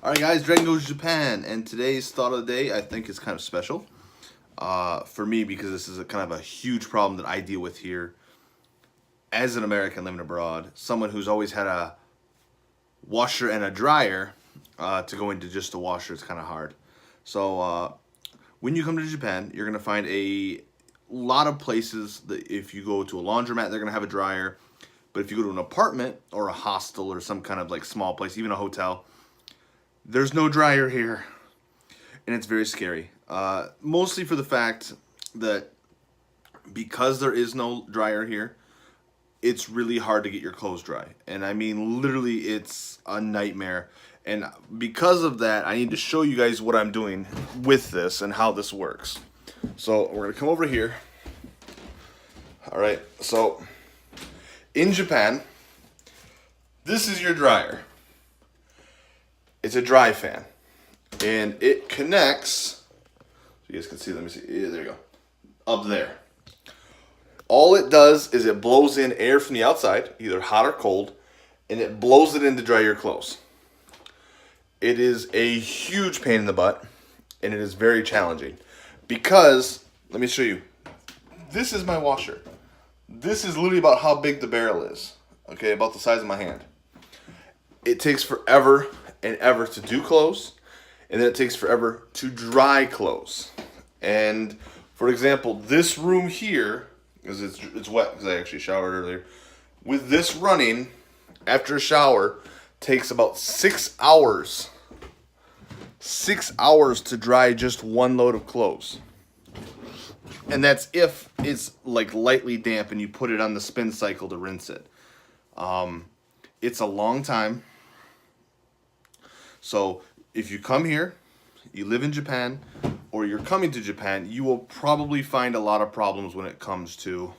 Alright guys, Dragon Goes Japan, and today's thought of the day I think is kind of special for me because this is a kind of a huge problem that I deal with here as an American living abroad. Someone who's always had a washer and a dryer to go into just a washer is kind of hard. So when you come to Japan, you're going to find a lot of places that if you go to a laundromat, they're going to have a dryer. But if you go to an apartment or a hostel or some kind of like small place, even a hotel, there's no dryer here, and it's very scary. Mostly for the fact that because there is no dryer here, it's really hard to get your clothes dry. And I mean, literally, it's a nightmare. And because of that, I need to show you guys what I'm doing with this and how this works. So we're gonna come over here. All right, so in Japan, this is your dryer. It's a dry fan, and it connects, so you guys can see, let me see, yeah, there you go, up there. All it does is it blows in air from the outside, either hot or cold, and it blows it in to dry your clothes. It is a huge pain in the butt, and it is very challenging, because, let me show you, this is my washer. This is literally about how big the barrel is, okay, about the size of my hand. It takes forever and ever to do clothes, and then it takes forever to dry clothes. And for example, this room here, because it's wet because I actually showered earlier, with this running after a shower takes about 6 hours. 6 hours to dry just one load of clothes. And that's if it's like lightly damp and you put it on the spin cycle to rinse it. It's a long time. So if you come here, you live in Japan, or you're coming to Japan, you will probably find a lot of problems when it comes to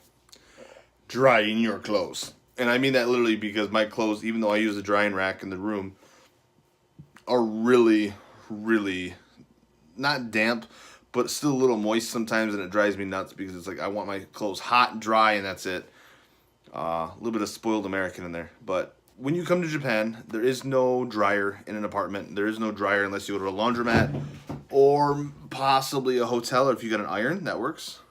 drying your clothes. And I mean that literally because my clothes, even though I use a drying rack in the room, are really, really not damp, but still a little moist sometimes, and it drives me nuts because it's like I want my clothes hot and dry, and that's it. A little bit of spoiled American in there, but when you come to Japan, there is no dryer in an apartment. There is no dryer unless you go to a laundromat or possibly a hotel, or if you got an iron, that works.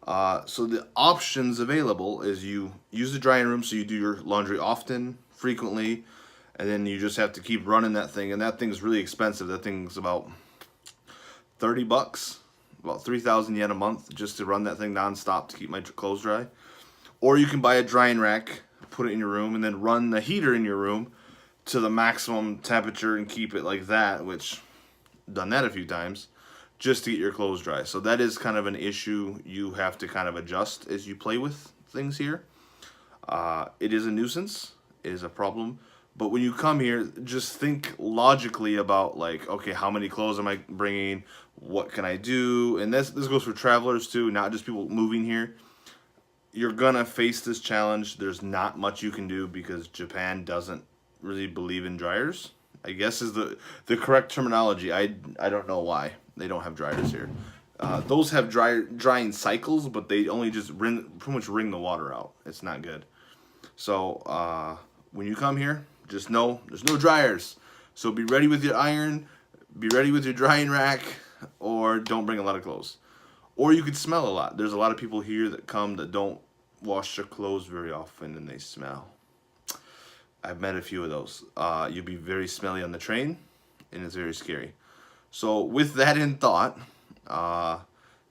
So the options available is you use the drying room, so you do your laundry often, frequently, and then you just have to keep running that thing, and that thing's really expensive. That thing's about 30 bucks, about 3,000 yen a month just to run that thing nonstop to keep my clothes dry. Or you can buy a drying rack, put it in your room, and then run the heater in your room to the maximum temperature and keep it like that, which I've done that a few times, just to get your clothes dry. So that is kind of an issue you have to kind of adjust as you play with things here. It is a nuisance, it is a problem, but when you come here, just think logically about like, okay, how many clothes am I bringing? What can I do? And this goes for travelers too, not just people moving here. You're gonna face this challenge. There's not much you can do because Japan doesn't really believe in dryers, I guess is the correct terminology. I don't know why they don't have dryers here. Those have drying cycles, but they only just pretty much wring the water out. It's not good. So when you come here, just know there's no dryers. So be ready with your iron, be ready with your drying rack, or don't bring a lot of clothes. Or you could smell a lot. There's a lot of people here that come that don't wash their clothes very often and they smell. I've met a few of those. You'll be very smelly on the train, and it's very scary. So with that in thought,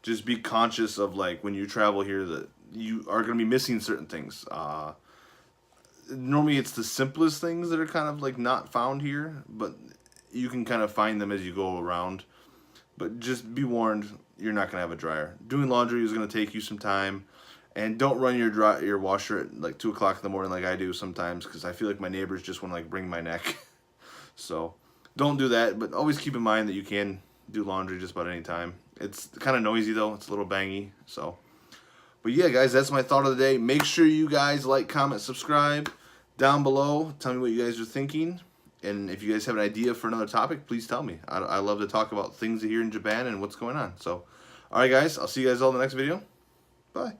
just be conscious of like when you travel here that you are going to be missing certain things. Normally it's the simplest things that are kind of like not found here, but you can kind of find them as you go around. But just be warned, you're not going to have a dryer. Doing laundry is going to take you some time. And don't run your washer at like 2 o'clock in the morning like I do sometimes, because I feel like my neighbors just want to like bring my neck. So don't do that, but always keep in mind that you can do laundry just about any time. It's kind of noisy though. It's a little bangy. So, but yeah, guys, that's my thought of the day. Make sure you guys like, comment, subscribe down below. Tell me what you guys are thinking. And if you guys have an idea for another topic, please tell me. I love to talk about things here in Japan and what's going on. So, all right, guys, I'll see you guys all in the next video. Bye.